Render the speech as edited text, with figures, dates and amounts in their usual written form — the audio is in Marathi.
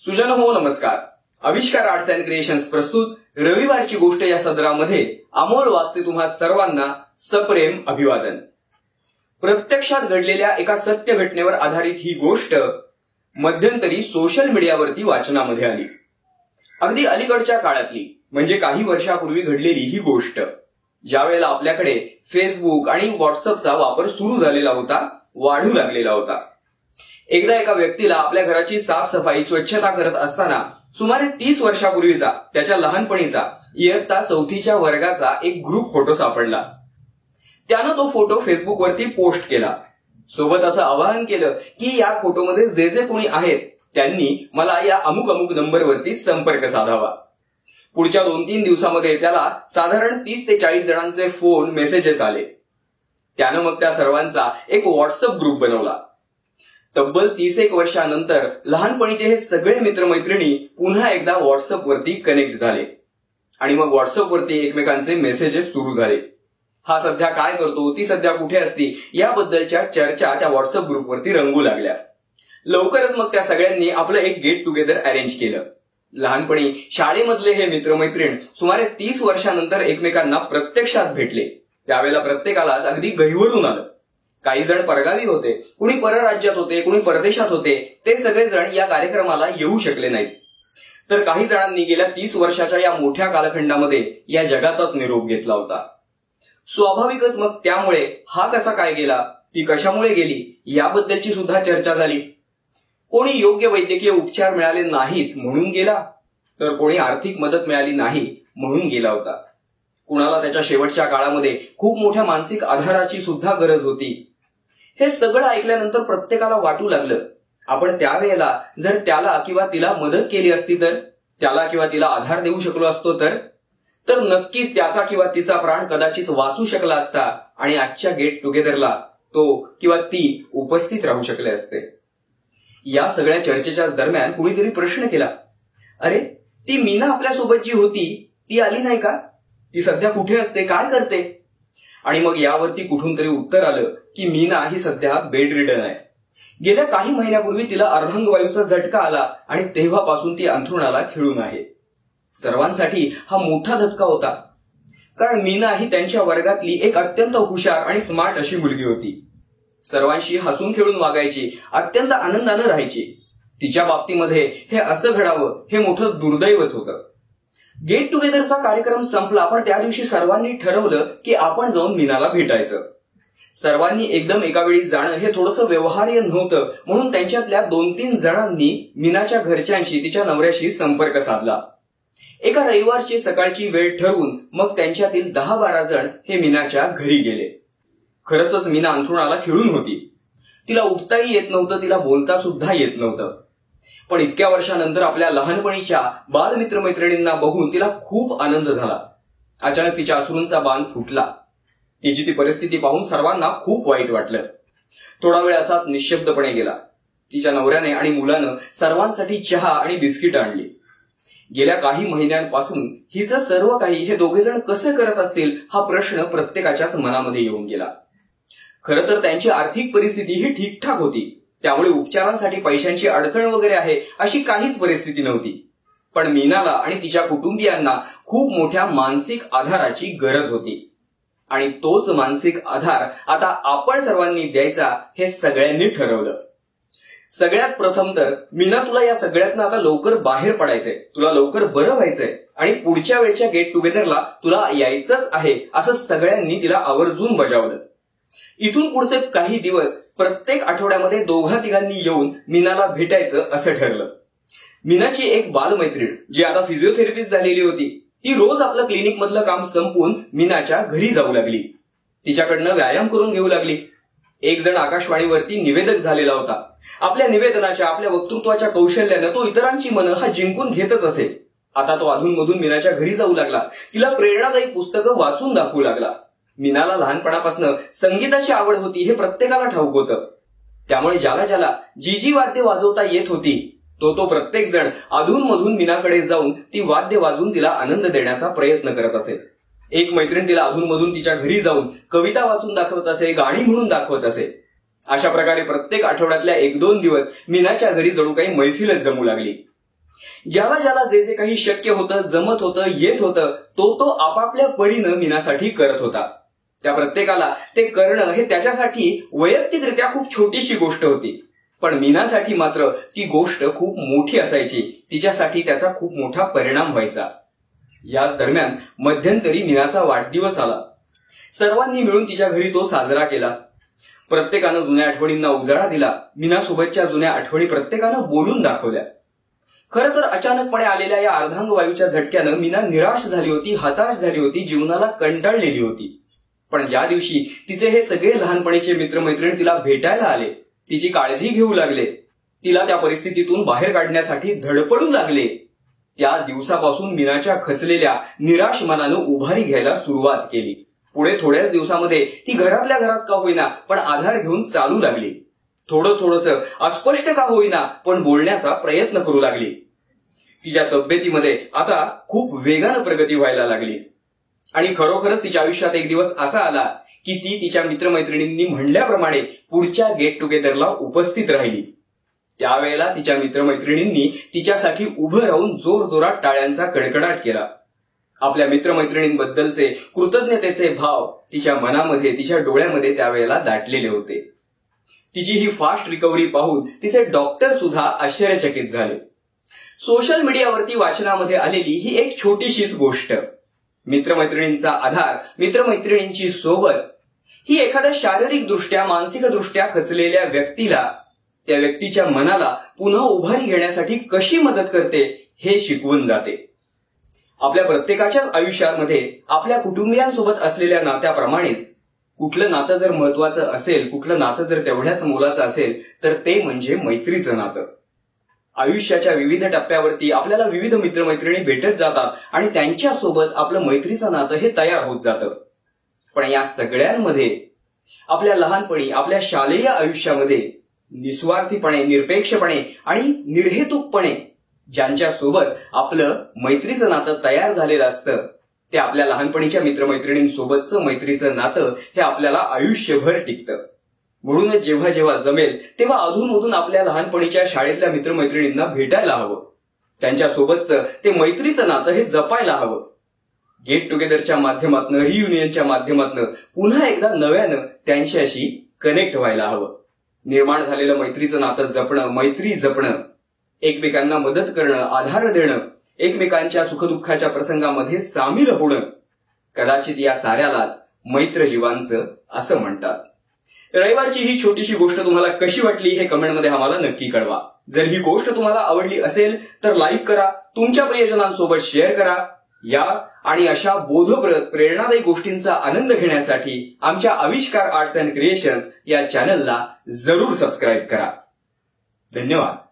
सुजन हो नमस्कार. आविष्कार आर्ट्स अँड क्रिएशन्स प्रस्तुत रविवारची गोष्ट या सदरामध्ये अमोल वाघचे तुम्हा सर्वांना सप्रेम अभिवादन. प्रत्यक्षात घडलेल्या एका सत्य घटनेवर आधारित ही गोष्ट मध्यंतरी सोशल मीडियावरती वाचनामध्ये आली. अगदी अलीकडच्या काळातली म्हणजे काही वर्षापूर्वी घडलेली ही गोष्ट. ज्यावेळेला आपल्याकडे फेसबुक आणि व्हॉट्सअपचा वापर सुरू झालेला होता, वाढू लागलेला होता. एकदा एका व्यक्तीला आपल्या घराची साफसफाई स्वच्छता करत असताना सुमारे 30 वर्षापूर्वीचा त्याच्या लहानपणीचा इयत्ता 4थीच्या वर्गाचा एक ग्रुप फोटो सापडला. त्यानं तो फोटो फेसबुकवरती पोस्ट केला. सोबत असं आवाहन केलं की या फोटोमध्ये जे जे कोणी आहेत त्यांनी मला या अमुक अमुक नंबरवरती संपर्क साधावा. पुढच्या 2-3 दिवसामध्ये त्याला साधारण 30 ते 40 जणांचे फोन मेसेजेस आले. त्यानं मग त्या सर्वांचा एक व्हॉट्सअप ग्रुप बनवला. तब्बल 30 वर्षानंतर लहानपणीचे हे सगळे मित्रमैत्रिणी पुन्हा एकदा व्हॉट्सअपवरती कनेक्ट झाले आणि मग व्हॉट्सअपवरती एकमेकांचे मेसेजेस सुरू झाले. हा सध्या काय करतो, ती सध्या कुठे असती याबद्दलच्या चर्चा त्या व्हॉट्सअप ग्रुपवरती रंगू लागल्या. लवकरच मग त्या सगळ्यांनी आपलं एक गेट टुगेदर अरेंज केलं. लहानपणी शाळेमधले हे मित्रमैत्रीण सुमारे 30 वर्षानंतर एकमेकांना प्रत्यक्षात भेटले. त्यावेळेला प्रत्येकालाच अगदी गहिवरून आलं. काही जण परगावी होते, कुणी परराज्यात होते, कुणी परदेशात होते. ते सगळेजण या कार्यक्रमाला येऊ शकले नाहीत. तर काही जणांनी गेल्या 30 वर्षाच्या या मोठ्या कालखंडामध्ये या जगाचाच निरोप घेतला होता. स्वाभाविकच मग त्यामुळे हा कसा काय गेला, ती कशामुळे गेली याबद्दलची सुद्धा चर्चा झाली. कोणी योग्य वैद्यकीय उपचार मिळाले नाहीत म्हणून गेला, तर कोणी आर्थिक मदत मिळाली नाही म्हणून गेला होता. कुणाला त्याच्या शेवटच्या काळामध्ये खूप मोठ्या मानसिक आधाराची सुद्धा गरज होती. हे सगळं ऐकल्यानंतर प्रत्येकाला वाटू लागलं, आपण त्यावेळेला जर त्याला किंवा तिला मदत केली असती तर, त्याला किंवा तिला आधार देऊ शकलो असतो तर नक्कीच त्याचा किंवा तिचा प्राण कदाचित वाचू शकला असता आणि आजच्या गेट टुगेदरला तो किंवा ती उपस्थित राहू शकले असते. या सगळ्या चर्चेच्या दरम्यान कुणीतरी प्रश्न केला, अरे ती मीना आपल्यासोबत जी होती ती आली नाही का? ती सध्या कुठे असते, काय करते? आणि मग यावरती कुठून तरी उत्तर आलं की मीना ही सध्या बेड रिडन आहे. गेल्या काही महिन्यापूर्वी तिला अर्धांगवायूचा झटका आला आणि तेव्हापासून ती अंथरुणाला खिळून आहे. सर्वांसाठी हा मोठा धक्का होता, कारण मीना ही त्यांच्या वर्गातली एक अत्यंत हुशार आणि स्मार्ट अशी मुलगी होती. सर्वांशी हसून खेळून वागायची, अत्यंत आनंदानं राहायची. तिच्या बाबतीमध्ये हे असं घडावं हे मोठं दुर्दैवच होतं. गेट टुगेदरचा कार्यक्रम संपला, पण त्या दिवशी सर्वांनी ठरवलं की आपण जाऊन मीनाला भेटायचं. सर्वांनी एकदम एका वेळी जाणं हे थोडंसं व्यवहार्य नव्हतं, म्हणून त्यांच्यातल्या 2-3 जणांनी मीनाच्या घरच्यांशी, तिच्या नवऱ्याशी संपर्क साधला. एका रविवारची सकाळची वेळ ठरवून मग त्यांच्यातील 10-12 जण हे मीनाच्या घरी गेले. खरंच मीना अंथरुणाला खिळून होती. तिला उठताही येत नव्हतं, तिला बोलता सुद्धा येत नव्हतं. पण इतक्या वर्षानंतर आपल्या लहानपणीच्या बालमित्रमैत्रिणींना बघून तिला खूप आनंद झाला. अचानक तिच्या अश्रूंचा बांध फुटला. तिची ती परिस्थिती पाहून सर्वांना खूप वाईट वाटलं. थोडा वेळ असाच निशब्दपणे गेला. तिच्या नवऱ्याने आणि मुलानं सर्वांसाठी चहा आणि बिस्किट आणली. गेल्या काही महिन्यांपासून हिचं सर्व काही हे दोघेजण कसे करत असतील हा प्रश्न प्रत्येकाच्याच मनामध्ये येऊन गेला. खरं तर त्यांची आर्थिक परिस्थिती ही ठीकठाक होती, त्यामुळे उपचारांसाठी पैशांची अडचण वगैरे आहे अशी काहीच परिस्थिती नव्हती. पण मीनाला आणि तिच्या कुटुंबियांना खूप मोठ्या मानसिक आधाराची गरज होती आणि तोच मानसिक आधार आता आपण सर्वांनी द्यायचा हे सगळ्यांनी ठरवलं. सगळ्यात प्रथम तर मीना, तुला या सगळ्यातनं आता लवकर बाहेर पडायचंय, तुला लवकर बरं व्हायचंय आणि पुढच्या वेळच्या गेट टुगेदरला तुला यायचंच आहे असं सगळ्यांनी तिला आवर्जून बजावलं. इथून पुढचे काही दिवस प्रत्येक आठवड्यामध्ये 2-3 येऊन मीनाला भेटायचं असं ठरलं. मीनाची एक बालमैत्रीण जी आता फिजिओथेरपिस्ट झालेली होती, ती रोज आपलं क्लिनिक मधलं काम संपवून मीनाच्या घरी जाऊ लागली. तिच्याकडनं व्यायाम करून घेऊ लागली. एक जण आकाशवाणीवरती निवेदक झालेला होता. आपल्या निवेदनाच्या, आपल्या वक्तृत्वाच्या कौशल्यानं तो इतरांची मनं हा जिंकून घेतच असेल. आता तो अधूनमधून मीनाच्या घरी जाऊ लागला. तिला प्रेरणादायी पुस्तकं वाचून दाखवू लागला. मीनाला लहानपणापासून संगीताची आवड होती हे प्रत्येकाला ठाऊक होतं. त्यामुळे ज्याला ज्याला जी वाद्य वाजवता येत होती तो प्रत्येक जण अधूनमधून मीनाकडे जाऊन ती वाद्य वाजवून तिला आनंद देण्याचा प्रयत्न करत असे. एक मैत्रीण तिला अधूनमधून तिच्या घरी जाऊन कविता वाचून दाखवत असे, गाणी म्हणून दाखवत असे. अशा प्रकारे प्रत्येक आठवड्यातल्या 1-2 दिवस मीनाच्या घरी जणू काही मैफिलच जमू लागली. ज्याला ज्याला जे जे काही शक्य होतं, जमत होतं, येत होतं, तो आपापल्या परीनं मीनासाठी करत होता. त्या प्रत्येकाला ते करणं हे त्याच्यासाठी वैयक्तिकरित्या खूप छोटीशी गोष्ट होती, पण मीनासाठी मात्र ती गोष्ट खूप मोठी असायची. तिच्यासाठी त्याचा खूप मोठा परिणाम व्हायचा. याच दरम्यान मध्यंतरी मीनाचा वाढदिवस आला. सर्वांनी मिळून तिच्या घरी तो साजरा केला. प्रत्येकानं जुन्या आठवणींना उजाळा दिला. मीनासोबतच्या जुन्या आठवणी प्रत्येकानं बोलून दाखवल्या. खरं तर अचानकपणे आलेल्या या अर्धांगवायूच्या झटक्यानं मीना निराश झाली होती, हताश झाली होती, जीवनाला कंटाळलेली होती. पण ज्या दिवशी तिचे हे सगळे लहानपणीचे मित्रमैत्रिणी तिला भेटायला आले, तिची काळजी घेऊ लागले, तिला त्या परिस्थितीतून बाहेर काढण्यासाठी धडपडू लागले, त्या दिवसापासून मीनाच्या खचलेल्या निराश मनानं उभारी घ्यायला सुरुवात केली. पुढे थोड्याच दिवसामध्ये ती घरातल्या घरात का होईना पण आधार घेऊन चालू लागली. थोडंसं अस्पष्ट का होईना पण बोलण्याचा प्रयत्न करू लागली. तिच्या तब्येतीमध्ये आता खूप वेगानं प्रगती व्हायला लागली. आणि खरोखरच तिच्या आयुष्यात एक दिवस असा आला की ती तिच्या मित्रमैत्रिणींनी म्हणल्याप्रमाणे पुढच्या गेट टुगेदरला उपस्थित राहिली. त्यावेळेला तिच्या मित्रमैत्रिणींनी तिच्यासाठी उभं राहून जोरजोरात टाळ्यांचा कडकडाट केला. आपल्या मित्रमैत्रिणींबद्दलचे कृतज्ञतेचे भाव तिच्या मनामध्ये, तिच्या डोळ्यामध्ये त्यावेळेला दाटलेले होते. तिची ही फास्ट रिकव्हरी पाहून तिचे डॉक्टर सुद्धा आश्चर्यचकित झाले. सोशल मीडियावरती वाचनामध्ये आलेली ही एक छोटीशीच गोष्ट, मित्रमैत्रिणींचा आधार, मित्रमैत्रिणींची सोबत, ही एखाद्या शारीरिकदृष्ट्या, मानसिकदृष्ट्या खचलेल्या व्यक्तीला, त्या व्यक्तीच्या मनाला पुन्हा उभारी घेण्यासाठी कशी मदत करते हे शिकवून जाते. आपल्या प्रत्येकाच्याच आयुष्यामध्ये आपल्या कुटुंबियांसोबत असलेल्या नात्याप्रमाणेच कुठलं नातं जर महत्वाचं असेल, कुठलं नातं जर तेवढ्याच मोलाचं असेल तर ते म्हणजे मैत्रीचं नातं. आयुष्याच्या विविध टप्प्यावरती आपल्याला विविध मित्रमैत्रिणी भेटत जातात आणि त्यांच्यासोबत आपलं मैत्रीचं नातं हे तयार होत जातं. पण या सगळ्यांमध्ये आपल्या लहानपणी, आपल्या शालेय आयुष्यामध्ये निस्वार्थीपणे, निरपेक्षपणे आणि निर्हेतुकपणे ज्यांच्यासोबत आपलं मैत्रीचं नातं तयार झालेलं असतं, ते आपल्या लहानपणीच्या मित्रमैत्रिणींसोबतचं मैत्रीचं नातं हे आपल्याला आयुष्यभर टिकतं. म्हणूनच जेव्हा जेव्हा जमेल तेव्हा अधूनमधून आपल्या लहानपणीच्या शाळेतल्या मित्रमैत्रिणींना भेटायला हवं. त्यांच्यासोबतचं ते मैत्रीचं नातं हे जपायला हवं. गेट टुगेदरच्या माध्यमातून, रियुनियनच्या माध्यमातून पुन्हा एकदा नव्यानं त्यांच्याशी कनेक्ट व्हायला हवं. निर्माण झालेलं मैत्रीचं नातं जपणं, मैत्री जपणं, एकमेकांना मदत करणं, आधार देणं, एकमेकांच्या सुखदुःखाच्या प्रसंगामध्ये सामील होणं, कदाचित या साऱ्यालाच मैत्र जीवांचं असं म्हणतात. रविवारची ही छोटीशी गोष्ट तुम्हाला कशी वाटली हे कमेंटमध्ये आम्हाला नक्की कळवा. जर ही गोष्ट तुम्हाला आवडली असेल तर लाईक करा, तुमच्या प्रियजनांसोबत शेअर करा. या आणि अशा बोधप्रद, प्रेरणादायी गोष्टींचा आनंद घेण्यासाठी आमच्या आविष्कार आर्ट्स अँड क्रिएशन्स या चॅनलला जरूर सबस्क्राईब करा. धन्यवाद.